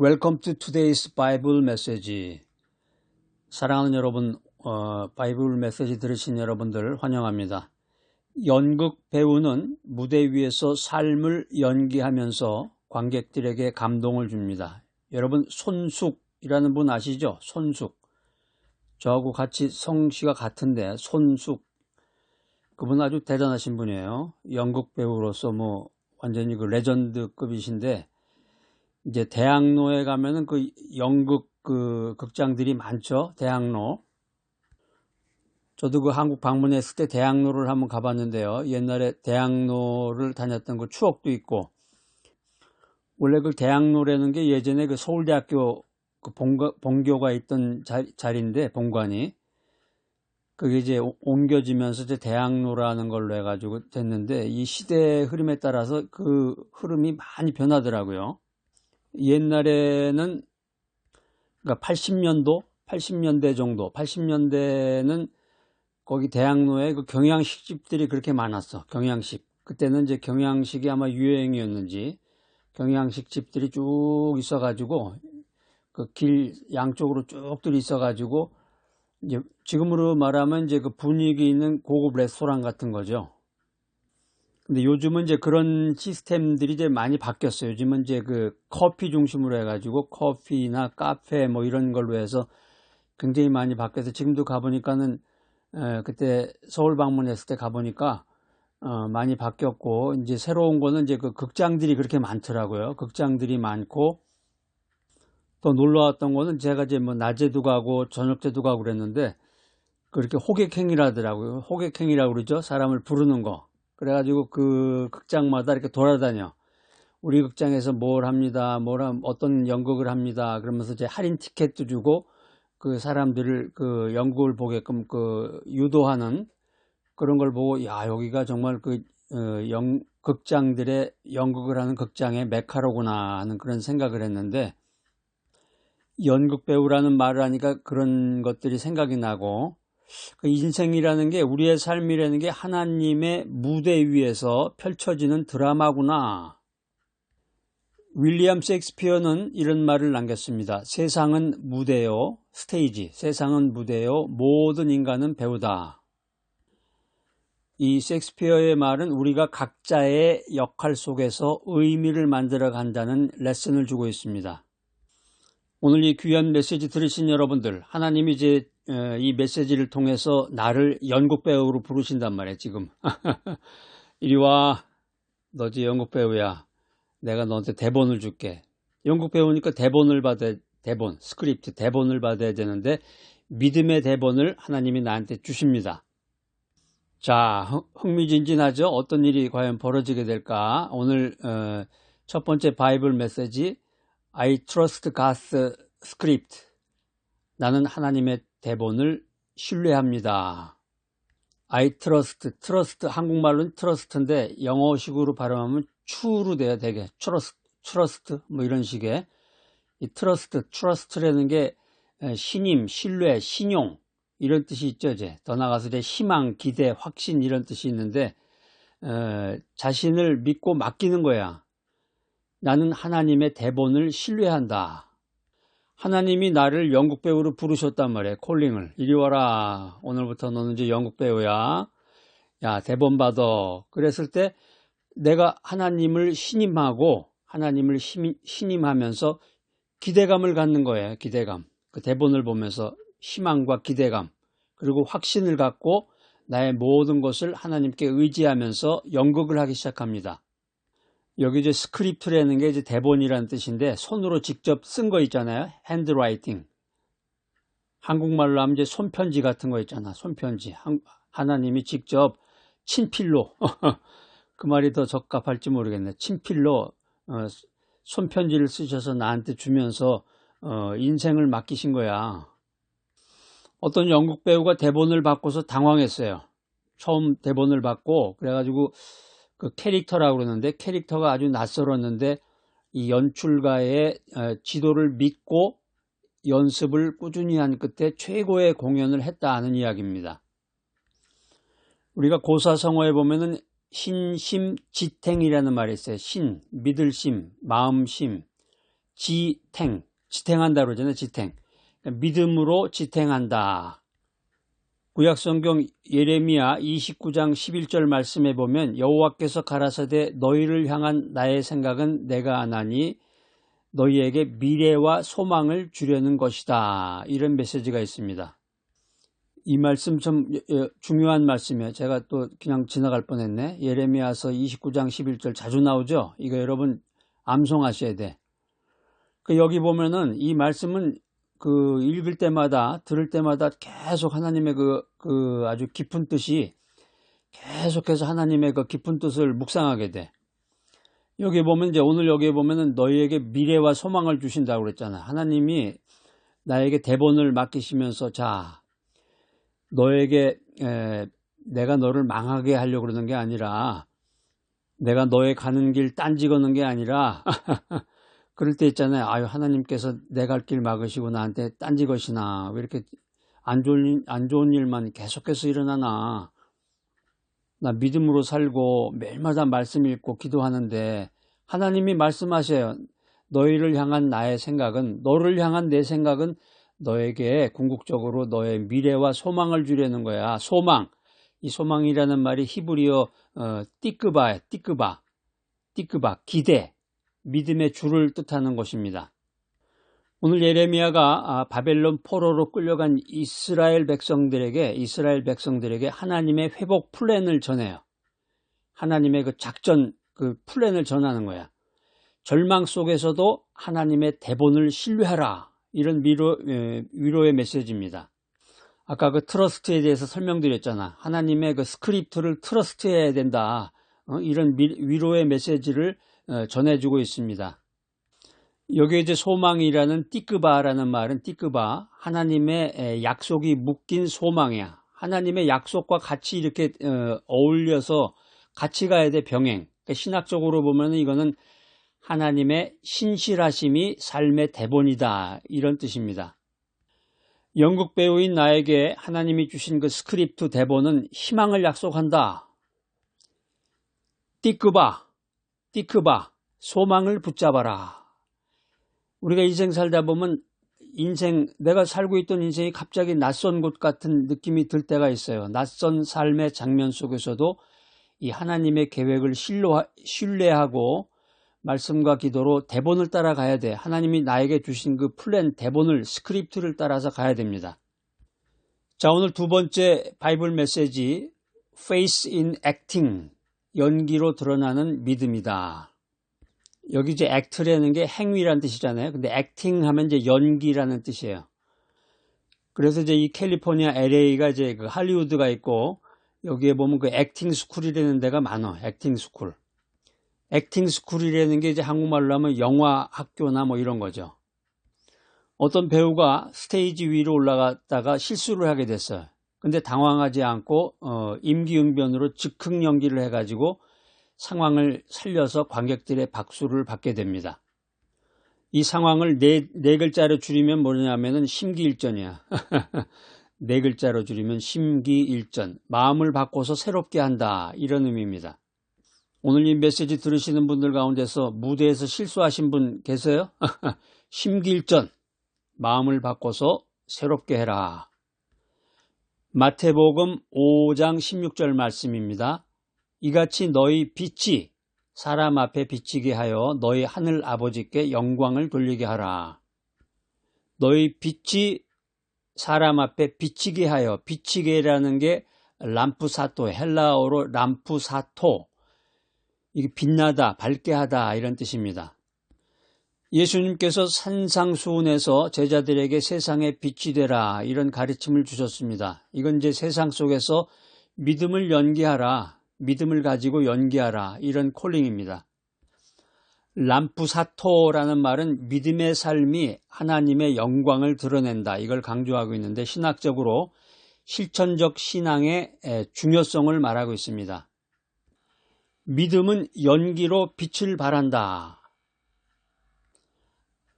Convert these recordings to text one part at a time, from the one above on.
Welcome to today's Bible message. 사랑하는 여러분, 바이블 메시지 들으신 여러분들 환영합니다. 연극 배우는 무대 위에서 삶을 연기하면서 관객들에게 감동을 줍니다. 여러분, 손숙이라는 분 아시죠? 손숙. 저하고 같이 성씨가 같은데 손숙. 그분 아주 대단하신 분이에요. 연극 배우로서 완전히 그 레전드급이신데, 이제 대학로에 가면은 그 연극 극장들이 많죠. 대학로. 저도 그 한국 방문했을 때 대학로를 한번 가봤는데요. 옛날에 대학로를 다녔던 그 추억도 있고, 원래 그 대학로라는 게 예전에 그 서울대학교 그 본교가 있던 자리인데, 본관이. 그게 이제 옮겨지면서 이제 대학로라는 걸로 해가지고 됐는데, 이 시대의 흐름에 따라서 그 흐름이 많이 변하더라고요. 옛날에는 그러니까 80년대 정도, 80년대는 거기 대학로에 그 경양식집들이 그렇게 많았어. 경양식. 그때는 이제 경양식이 아마 유행이었는지 경양식집들이 쭉 있어가지고 그 길 양쪽으로 쭉들 있어가지고 이제 지금으로 말하면 이제 그 분위기 있는 고급 레스토랑 같은 거죠. 근데 요즘은 이제 그런 시스템들이 이제 많이 바뀌었어요. 요즘은 이제 그 커피 중심으로 해가지고 커피나 카페 이런 걸로 해서 굉장히 많이 바뀌어서 지금도 가보니까는 그때 서울 방문했을 때 가보니까 많이 바뀌었고, 이제 새로운 거는 이제 그 극장들이 그렇게 많더라고요. 극장들이 많고, 또 놀러 왔던 거는 제가 이제 낮에도 가고 저녁 때도 가고 그랬는데 그렇게 호객행위라더라고요. 호객행위라고 그러죠. 사람을 부르는 거. 그래가지고 그 극장마다 이렇게 돌아다녀. 우리 극장에서 뭘 합니다. 어떤 연극을 합니다. 그러면서 이제 할인 티켓도 주고 그 사람들을 그 연극을 보게끔 그 유도하는 그런 걸 보고, 야, 여기가 정말 극장들의 연극을 하는 극장의 메카로구나 하는 그런 생각을 했는데, 연극 배우라는 말을 하니까 그런 것들이 생각이 나고, 그 인생이라는 게, 우리의 삶이라는 게 하나님의 무대 위에서 펼쳐지는 드라마구나. 윌리엄 셰익스피어는 이런 말을 남겼습니다. 세상은 무대요, 스테이지. 세상은 무대요, 모든 인간은 배우다. 이 셰익스피어의 말은 우리가 각자의 역할 속에서 의미를 만들어 간다는 레슨을 주고 있습니다. 오늘 이 귀한 메시지 들으신 여러분들, 하나님이 이제 이 메시지를 통해서 나를 연극 배우로 부르신단 말이에요. 지금 이리 와, 너 이제 연극 배우야. 내가 너한테 대본을 줄게. 연극 배우니까 스크립트 대본을 받아야 되는데, 믿음의 대본을 하나님이 나한테 주십니다. 자, 흥미진진하죠? 어떤 일이 과연 벌어지게 될까? 오늘 첫 번째 바이블 메시지, I trust God's script. 나는 하나님의 대본을 신뢰합니다. I trust, 한국말로는 trust인데 영어식으로 발음하면 true로 돼야 되게. trust, 이런 식의. 이 trust라는 게 신임, 신뢰, 신용 이런 뜻이 있죠. 이제 더 나가서 이제 희망, 기대, 확신 이런 뜻이 있는데 자신을 믿고 맡기는 거야. 나는 하나님의 대본을 신뢰한다. 하나님이 나를 연극 배우로 부르셨단 말이에요. 콜링을. 이리 와라. 오늘부터 너는 이제 연극 배우야. 야, 대본 받아. 그랬을 때 내가 하나님을 신임하면서 기대감을 갖는 거예요. 기대감. 그 대본을 보면서 희망과 기대감, 그리고 확신을 갖고 나의 모든 것을 하나님께 의지하면서 연극을 하기 시작합니다. 여기 이제 스크립트라는 게 이제 대본이라는 뜻인데, 손으로 직접 쓴 거 있잖아요. 핸드라이팅. 한국말로 하면 이제 손편지 같은 거 있잖아. 손편지. 하나님이 직접 친필로 그 말이 더 적합할지 모르겠네. 친필로 손편지를 쓰셔서 나한테 주면서 인생을 맡기신 거야. 어떤 연극 배우가 대본을 받고서 당황했어요. 처음 대본을 받고, 그래가지고 그 캐릭터라고 그러는데, 캐릭터가 아주 낯설었는데 이 연출가의 지도를 믿고 연습을 꾸준히 한 끝에 최고의 공연을 했다는 이야기입니다. 우리가 고사성어에 보면은 신심지탱이라는 말이 있어요. 믿을심, 마음심, 지탱한다 그러잖아요. 지탱. 그러니까 믿음으로 지탱한다. 구약성경 예레미야 29장 11절 말씀에 보면 여호와께서 가라사대 너희를 향한 나의 생각은 내가 아나니 너희에게 미래와 소망을 주려는 것이다. 이런 메시지가 있습니다. 이 말씀 좀 중요한 말씀이에요. 제가 또 그냥 지나갈 뻔했네. 예레미야서 29장 11절 자주 나오죠. 이거 여러분 암송하셔야 돼. 여기 보면은 이 말씀은 읽을 때마다 들을 때마다 계속 하나님의 아주 깊은 뜻이 계속해서 하나님의 깊은 뜻을 묵상하게 돼. 여기 보면 오늘 여기에 보면은 너희에게 미래와 소망을 주신다고 그랬잖아. 하나님이 나에게 대본을 맡기시면서 자, 너에게 내가 너를 망하게 하려고 그러는 게 아니라 내가 너의 가는 길 딴지 거는 게 아니라 그럴 때 있잖아요. 아유, 하나님께서 내 갈 길 막으시고 나한테 딴지 것이나 왜 이렇게 안 좋은 일만 계속해서 일어나나. 나 믿음으로 살고 매일마다 말씀 읽고 기도하는데 하나님이 말씀하셔요. 너희를 향한 나의 생각은, 너를 향한 내 생각은 너에게 궁극적으로 너의 미래와 소망을 주려는 거야. 소망. 이 소망이라는 말이 히브리어 띠끄바예요. 띠끄바. 기대. 믿음의 줄을 뜻하는 것입니다. 오늘 예레미야가 바벨론 포로로 끌려간 이스라엘 백성들에게 하나님의 회복 플랜을 전해요. 하나님의 작전 플랜을 전하는 거야. 절망 속에서도 하나님의 대본을 신뢰하라. 이런 위로의 메시지입니다. 아까 트러스트에 대해서 설명드렸잖아. 하나님의 스크립트를 트러스트해야 된다. 이런 위로의 메시지를 전해주고 있습니다. 여기에 이제 소망이라는 띠끄바라는 말은 하나님의 약속이 묶인 소망이야. 하나님의 약속과 같이 이렇게 어울려서 같이 가야 돼. 병행. 그러니까 신학적으로 보면 이거는 하나님의 신실하심이 삶의 대본이다. 이런 뜻입니다. 연극 배우인 나에게 하나님이 주신 스크립트 대본은 희망을 약속한다. 띠끄바, 소망을 붙잡아라. 우리가 인생 살다 보면 내가 살고 있던 인생이 갑자기 낯선 곳 같은 느낌이 들 때가 있어요. 낯선 삶의 장면 속에서도 이 하나님의 계획을 신뢰하고 말씀과 기도로 대본을 따라가야 돼. 하나님이 나에게 주신 플랜, 대본을, 스크립트를 따라서 가야 됩니다. 자, 오늘 두 번째 바이블 메시지, Faith in Acting, 연기로 드러나는 믿음이다. 여기 이제 act라는 게 행위라는 뜻이잖아요. 근데 acting 하면 이제 연기라는 뜻이에요. 그래서 이제 이 캘리포니아 LA가 이제 할리우드가 있고 여기에 보면 acting school이라는 데가 많아. acting school. acting school이라는 게 이제 한국말로 하면 영화 학교나 이런 거죠. 어떤 배우가 스테이지 위로 올라갔다가 실수를 하게 됐어요. 근데 당황하지 않고 임기응변으로 즉흥 연기를 해가지고 상황을 살려서 관객들의 박수를 받게 됩니다. 이 상황을 네 글자로 줄이면 뭐냐면은 심기일전이야. 네 글자로 줄이면 심기일전. 마음을 바꿔서 새롭게 한다. 이런 의미입니다. 오늘 이 메시지 들으시는 분들 가운데서 무대에서 실수하신 분 계세요? 심기일전. 마음을 바꿔서 새롭게 해라. 마태복음 5장 16절 말씀입니다. 이같이 너희 빛이 사람 앞에 비치게 하여 너희 하늘 아버지께 영광을 돌리게 하라. 너희 빛이 사람 앞에 비치게 하여, 비치게라는 게 람프사토, 헬라어로 람프사토, 이게 빛나다, 밝게 하다 이런 뜻입니다. 예수님께서 산상수훈에서 제자들에게 세상의 빛이 되라 이런 가르침을 주셨습니다. 이건 이제 세상 속에서 믿음을 연기하라, 믿음을 가지고 연기하라 이런 콜링입니다. 람프사토라는 말은 믿음의 삶이 하나님의 영광을 드러낸다 이걸 강조하고 있는데 신학적으로 실천적 신앙의 중요성을 말하고 있습니다. 믿음은 연기로 빛을 발한다.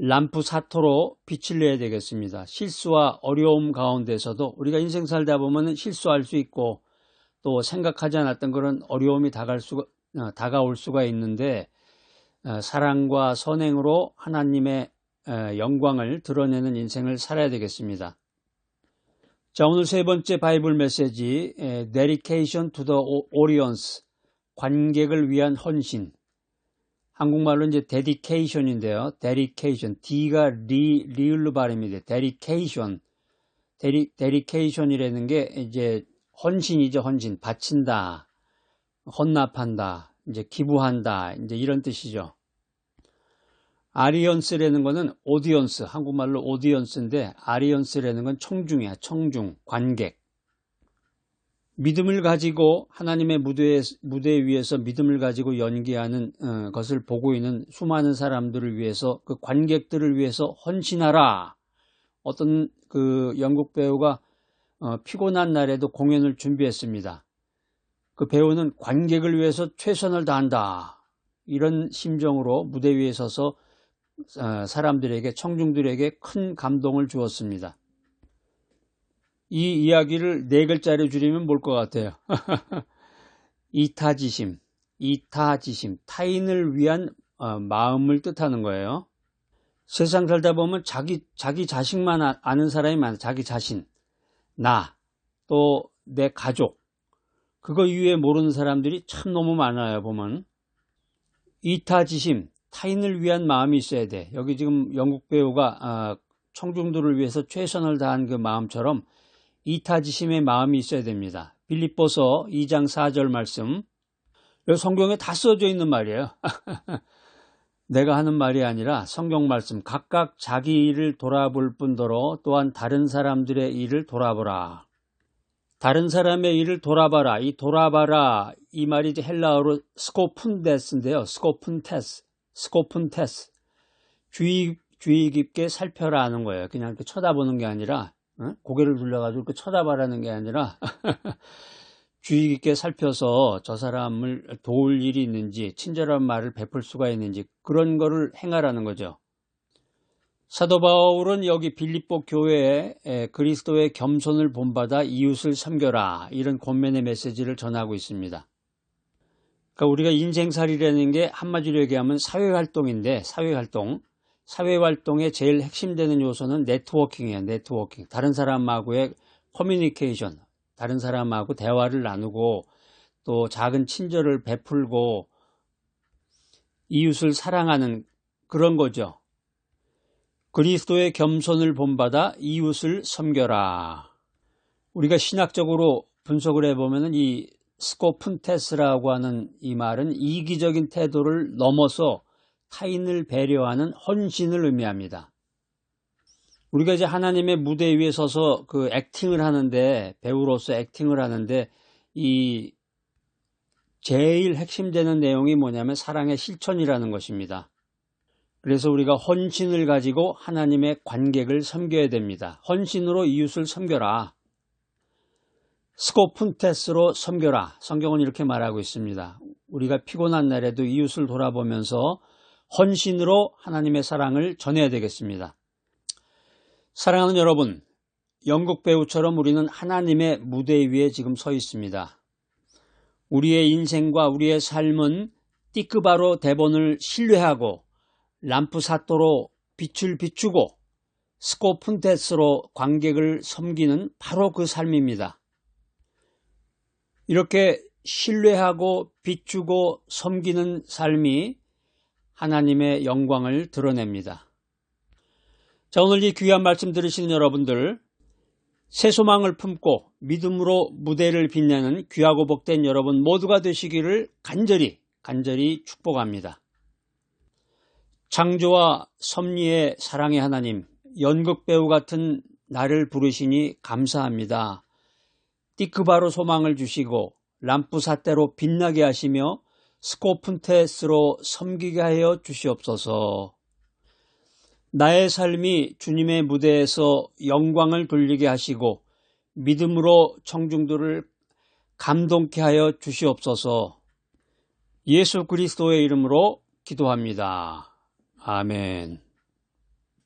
람프사토로 빛을 내야 되겠습니다. 실수와 어려움 가운데서도 우리가 인생 살다 보면 실수할 수 있고 또 생각하지 않았던 그런 어려움이 다가올 수가 있는데 사랑과 선행으로 하나님의 영광을 드러내는 인생을 살아야 되겠습니다. 자, 오늘 세 번째 바이블 메시지, Dedication to the Audience, 관객을 위한 헌신. 한국말로 이제 Dedication인데요. Dedication, D가 리을로 발음이 돼. Dedication, Dedication이라는 게 이제 헌신이죠. 헌신, 바친다, 헌납한다, 이제 기부한다, 이제 이런 뜻이죠. 아리언스라는 거는 오디언스, 한국말로 오디언스인데 아리언스라는 건 청중이야. 청중, 관객. 믿음을 가지고 하나님의 무대 위에서 믿음을 가지고 연기하는 것을 보고 있는 수많은 사람들을 위해서, 그 관객들을 위해서 헌신하라. 어떤 그 영국 배우가 피곤한 날에도 공연을 준비했습니다. 그 배우는 관객을 위해서 최선을 다한다. 이런 심정으로 무대 위에 서서 사람들에게, 청중들에게 큰 감동을 주었습니다. 이 이야기를 네 글자로 줄이면 뭘 것 같아요? 이타지심, 타인을 위한 마음을 뜻하는 거예요. 세상 살다 보면 자기 자식만 아는 사람이 많아요. 자기 자신, 나, 또 내 가족, 그거 이외에 모르는 사람들이 참 너무 많아요. 보면 이타지심, 타인을 위한 마음이 있어야 돼. 여기 지금 영국 배우가 청중들을 위해서 최선을 다한 그 마음처럼 이타지심의 마음이 있어야 됩니다. 빌립보서 2장 4절 말씀, 성경에 다 써져 있는 말이에요. 내가 하는 말이 아니라 성경 말씀, 각각 자기 일을 돌아볼 뿐더러 또한 다른 사람들의 일을 돌아보라. 다른 사람의 일을 돌아봐라. 이 돌아봐라, 이 말이 이제 헬라어로 스코푼데스인데요. 스코푼테스. 주의 깊게 살펴라 하는 거예요. 그냥 이렇게 쳐다보는 게 아니라, 고개를 돌려가지고 이렇게 쳐다봐라는 게 아니라 주의 깊게 살펴서 저 사람을 도울 일이 있는지, 친절한 말을 베풀 수가 있는지, 그런 거를 행하라는 거죠. 사도 바울은 여기 빌립보 교회에 그리스도의 겸손을 본받아 이웃을 섬겨라, 이런 권면의 메시지를 전하고 있습니다. 그러니까 우리가 인생살이라는 게 한마디로 얘기하면 사회활동인데, 사회활동의 제일 핵심되는 요소는 네트워킹이에요. 네트워킹. 다른 사람하고의 커뮤니케이션, 다른 사람하고 대화를 나누고 또 작은 친절을 베풀고 이웃을 사랑하는 그런 거죠. 그리스도의 겸손을 본받아 이웃을 섬겨라. 우리가 신학적으로 분석을 해보면 이 스코푼테스라고 하는 이 말은 이기적인 태도를 넘어서 타인을 배려하는 헌신을 의미합니다. 우리가 이제 하나님의 무대 위에 서서 그 액팅을 하는데, 배우로서 액팅을 하는데, 이 제일 핵심되는 내용이 뭐냐면 사랑의 실천이라는 것입니다. 그래서 우리가 헌신을 가지고 하나님의 관객을 섬겨야 됩니다. 헌신으로 이웃을 섬겨라. 스코푼테스로 섬겨라. 성경은 이렇게 말하고 있습니다. 우리가 피곤한 날에도 이웃을 돌아보면서 헌신으로 하나님의 사랑을 전해야 되겠습니다. 사랑하는 여러분, 영국 배우처럼 우리는 하나님의 무대 위에 지금 서 있습니다. 우리의 인생과 우리의 삶은 띠끄바로 대본을 신뢰하고 람프사토로 빛을 비추고 스코푼테스로 관객을 섬기는 바로 그 삶입니다. 이렇게 신뢰하고 비추고 섬기는 삶이 하나님의 영광을 드러냅니다. 자, 오늘 이 귀한 말씀 들으시는 여러분들, 새 소망을 품고 믿음으로 무대를 빛내는 귀하고 복된 여러분 모두가 되시기를 간절히 축복합니다. 창조와 섭리의 사랑의 하나님, 연극배우 같은 나를 부르시니 감사합니다. 띠끄바로 소망을 주시고 람프사테로 빛나게 하시며 스코푼테스로 섬기게 하여 주시옵소서. 나의 삶이 주님의 무대에서 영광을 돌리게 하시고 믿음으로 청중들을 감동케 하여 주시옵소서. 예수 그리스도의 이름으로 기도합니다. 아멘.